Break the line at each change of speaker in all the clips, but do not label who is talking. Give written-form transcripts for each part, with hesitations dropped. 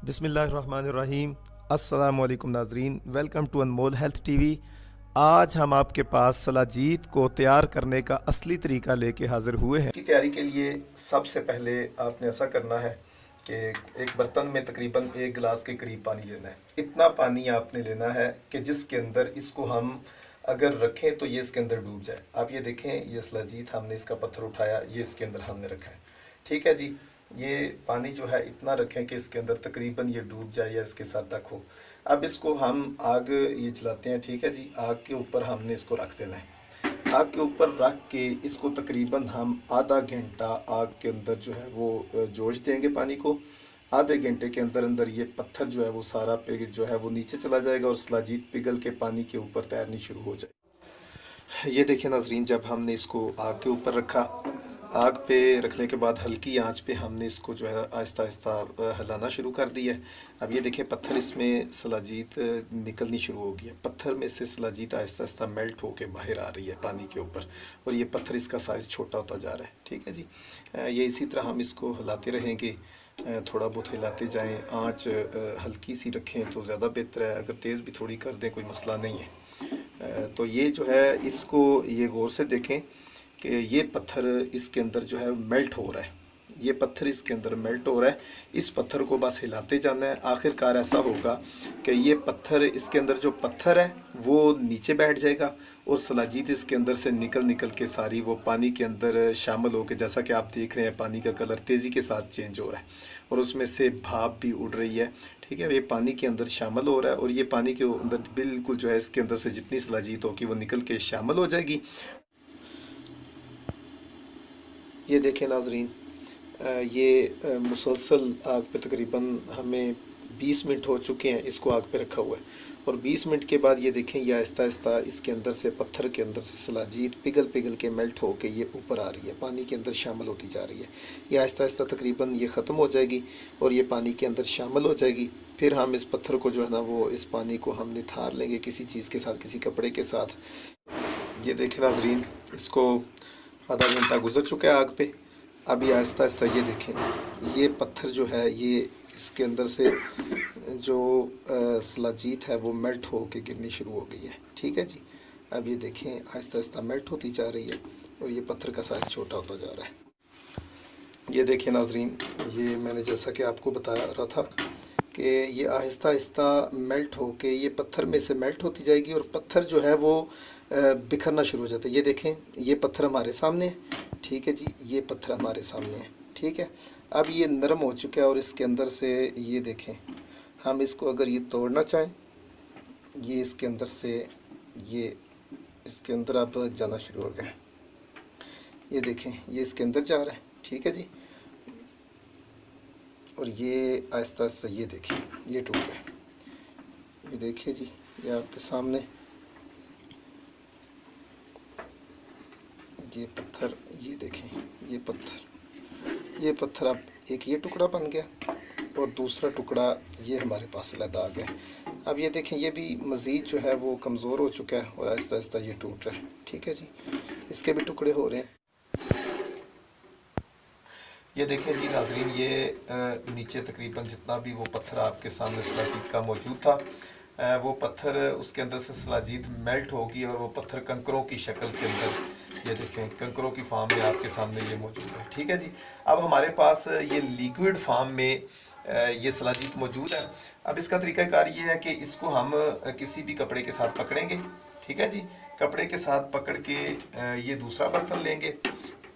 बिस्मिल्लाहिर्रहमानिर्रहीम। अस्सलामु अलैकुम नाजरीन, welcome to Anmol health TV. आज हम आपके पास सलाजीत को तैयार करने का असली तरीका लेके हाज़िर हुए हैं। की तैयारी के लिए सबसे पहले आपने ऐसा करना है कि एक बर्तन में तकरीबन 1 गिलास के करीब पानी लेना है। इतना पानी आपने लेना है कि जिसके अंदर इसको हम अगर रखें तो ये इसके अंदर डूब जाए। आप ये देखें, ये सलाजीत हमने इसका पत्थर उठाया, ये इसके अंदर हमने रखा है। ठीक है जी, ये पानी जो है इतना रखें कि इसके अंदर तकरीबन ये डूब जाए या इसके साथ तक हो। अब इसको हम आग ये जलाते हैं। ठीक है जी, आग के ऊपर हमने इसको रख देना है। आग के ऊपर रख के इसको तकरीबन हम आधा घंटा आग के अंदर जो है वो जोश देंगे पानी को। आधे घंटे के अंदर अंदर ये पत्थर जो है वो सारा जो है वो नीचे चला जाएगा और सलाजीत पिघल के पानी के ऊपर तैरनी शुरू हो जाए। ये देखिए नाजरीन, जब हमने इसको आग के ऊपर रखा, आग पे रखने के बाद हल्की आंच पे हमने इसको जो है आहिस्ता आहिस्ता हिलाना शुरू कर दिया है। अब ये देखें, पत्थर इसमें सलाजीत निकलनी शुरू हो गई है। पत्थर में से सलाजीत आहिस्ता आहिस्ता मेल्ट होके बाहर आ रही है पानी के ऊपर, और ये पत्थर इसका साइज़ छोटा होता जा रहा है। ठीक है जी, ये इसी तरह हम इसको हिलाते रहेंगे, थोड़ा बहुत हिलाते जाएं। आंच हल्की सी रखें तो ज़्यादा बेहतर है, अगर तेज़ भी थोड़ी कर दें कोई मसला नहीं है। तो ये जो है इसको ये गौर से देखें कि ये पत्थर इसके अंदर जो है मेल्ट हो रहा है। ये पत्थर इसके अंदर मेल्ट हो रहा है। इस पत्थर को बस हिलाते जाना है। आखिरकार ऐसा होगा कि ये पत्थर, इसके अंदर जो पत्थर है वो नीचे बैठ जाएगा और सलाजीत इसके अंदर से निकल निकल के सारी वो पानी के अंदर शामिल हो के, जैसा कि आप देख रहे हैं, पानी का कलर तेज़ी के साथ चेंज हो रहा है और उसमें से भाप भी उड़ रही है। ठीक है, ये पानी के अंदर शामिल हो रहा है और ये पानी के अंदर बिल्कुल जो है इसके अंदर से जितनी सलाजीत होगी वो निकल के शामिल हो जाएगी। ये देखें नाजरीन, ये मुसलसल आग पे तकरीबन हमें 20 मिनट हो चुके हैं इसको आग पे रखा हुआ है, और 20 मिनट के बाद ये देखें, ये आहिस्ता आहिस्ता इसके अंदर से, पत्थर के अंदर से सलाजीत पिघल पिघल के मेल्ट होके ये ऊपर आ रही है, पानी के अंदर शामिल होती जा रही है। ये आहिस्ता आहिस्ता तकरीबन ये ख़त्म हो जाएगी और ये पानी के अंदर शामिल हो जाएगी। फिर हम इस पत्थर को जो है ना वो, इस पानी को हम निथार लेंगे किसी चीज़ के साथ, किसी कपड़े के साथ। ये देखें नाजरीन, इसको आधा घंटा गुजर चुका है आग पे। अभी आहिस्ता आहिस्ता ये देखें, ये पत्थर जो है ये इसके अंदर से जो सलाजीत है वो मेल्ट हो के गिरनी शुरू हो गई है। ठीक है जी, अब ये देखें आहिस्ता आहिस्ता मेल्ट होती जा रही है और ये पत्थर का साइज़ छोटा होता जा रहा है। ये देखें नाजरीन, ये मैंने जैसा कि आपको बता रहा था कि ये आहिस्ता आहिस्ता मेल्ट हो के ये पत्थर में से मेल्ट होती जाएगी और पत्थर जो है वो बिखरना शुरू हो जाता है। ये देखें, ये पत्थर हमारे सामने है। ठीक है जी, ये पत्थर हमारे सामने है। ठीक है, अब ये नरम हो चुका है और इसके अंदर से ये देखें, हम इसको अगर ये तोड़ना चाहें, ये इसके अंदर से, ये इसके अंदर अब जाना शुरू हो गया। ये देखें, ये इसके अंदर जा रहा है। ठीक है जी, और ये आहिस्ता आहिस्ता ये देखें ये टूट रहा है। ये देखिए जी, ये आपके सामने ये पत्थर, ये देखें, ये पत्थर अब एक ये टुकड़ा बन गया और दूसरा टुकड़ा ये हमारे पास लदा आ गया। अब ये देखें, ये भी मज़ीद जो है वो कमज़ोर हो चुका है और आहिस्ता आहिस्ता ये टूट रहा है। ठीक है जी, इसके भी टुकड़े हो रहे हैं। ये देखें जी नाजरीन, ये नीचे तकरीबन जितना भी वो पत्थर आपके सामने सलाजीत का मौजूद था, वो पत्थर उसके अंदर से सलाजीत मेल्ट होगी और वो पत्थर कंकरों की शक्ल के अंदर, ये देखें, कंकरों की फार्म में आपके सामने ये मौजूद है। ठीक है जी, अब हमारे पास ये लिक्विड फार्म में ये सलाजीत मौजूद है। अब इसका तरीक़ाकार ये है कि इसको हम किसी भी कपड़े के साथ पकड़ेंगे। ठीक है जी, कपड़े के साथ पकड़ के ये दूसरा बर्तन लेंगे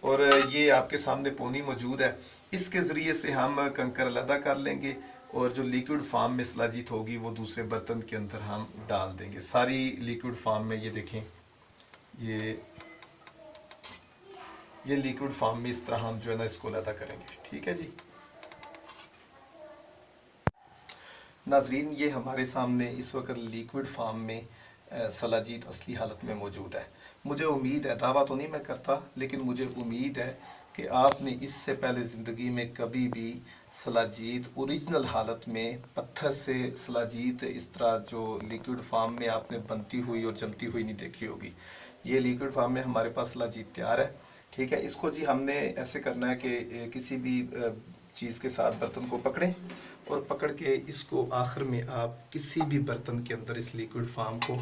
और ये आपके सामने पोनी मौजूद है, इसके ज़रिए से हम कंकर अलग कर लेंगे और जो लिक्विड फार्म में सलाजीत होगी वो दूसरे बर्तन के अंदर हम डाल देंगे। सारी लिक्विड फार्म में, ये देखें, ये लिक्विड फार्म में इस तरह हम जो है ना इसको अलग करेंगे। ठीक है जी नाजरीन, ये हमारे सामने इस वक्त लिक्विड फार्म में सलाजीत असली हालत में मौजूद है। मुझे उम्मीद है, दावा तो नहीं मैं करता, लेकिन मुझे उम्मीद है कि आपने इससे पहले ज़िंदगी में कभी भी सलाजीत ओरिजिनल हालत में, पत्थर से सलाजीत इस तरह जो लिक्विड फार्म में आपने बनती हुई और जमती हुई नहीं देखी होगी। ये लिक्विड फार्म में हमारे पास सलाजीत तैयार है। ठीक है, इसको जी हमने ऐसे करना है कि किसी भी चीज़ के साथ बर्तन को पकड़ें और पकड़ के इसको आखिर में आप किसी भी बर्तन के अंदर इस लिक्विड फार्म को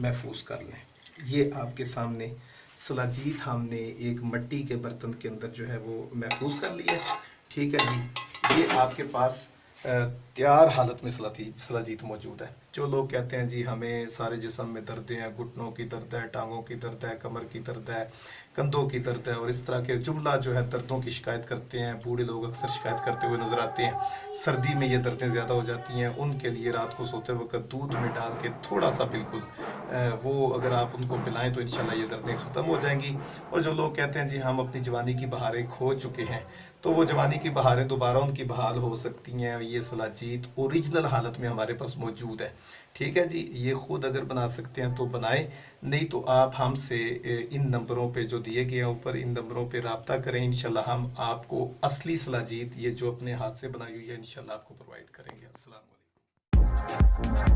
महफूज कर लें। ये आपके सामने सलाजीत हमने एक मिट्टी के बर्तन के अंदर जो है वो महफूज कर लिया। ठीक है जी, ये आपके पास तैयार हालत में सलाजीत मौजूद है। जो लोग कहते हैं जी हमें सारे जिस्म में दर्द हैं, घुटनों की दर्द है, टांगों की दर्द है, कमर की दर्द है, कंधों की दर्द है और इस तरह के जुमला जो है दर्दों की शिकायत करते हैं, बूढ़े लोग अक्सर शिकायत करते हुए नजर आते हैं। सर्दी में ये दर्दें ज़्यादा हो जाती हैं, उनके लिए रात को सोते वक्त दूध में डाल के थोड़ा सा बिल्कुल वो अगर आप उनको पिलाएं तो इंशाल्लाह ये दर्दें ख़त्म हो जाएंगी। और जो लोग कहते हैं जी हम अपनी जवानी की बहारें खो चुके हैं, तो वो जवानी की बहारें दोबारा उनकी बहाल हो सकती हैं। ये सलाजीत ओरिजिनल हालत में हमारे पास मौजूद है। ठीक है जी, ये खुद अगर बना सकते हैं तो बनाएं, नहीं तो आप हमसे इन नंबरों पे जो दिए गए हैं ऊपर, इन नंबरों पे रब्ता करें। इंशाल्लाह हम आपको असली सलाजीत ये जो अपने हाथ से बनाई हुई है इंशाल्लाह आपको प्रोवाइड करेंगे। अस्सलाम वालेकुम।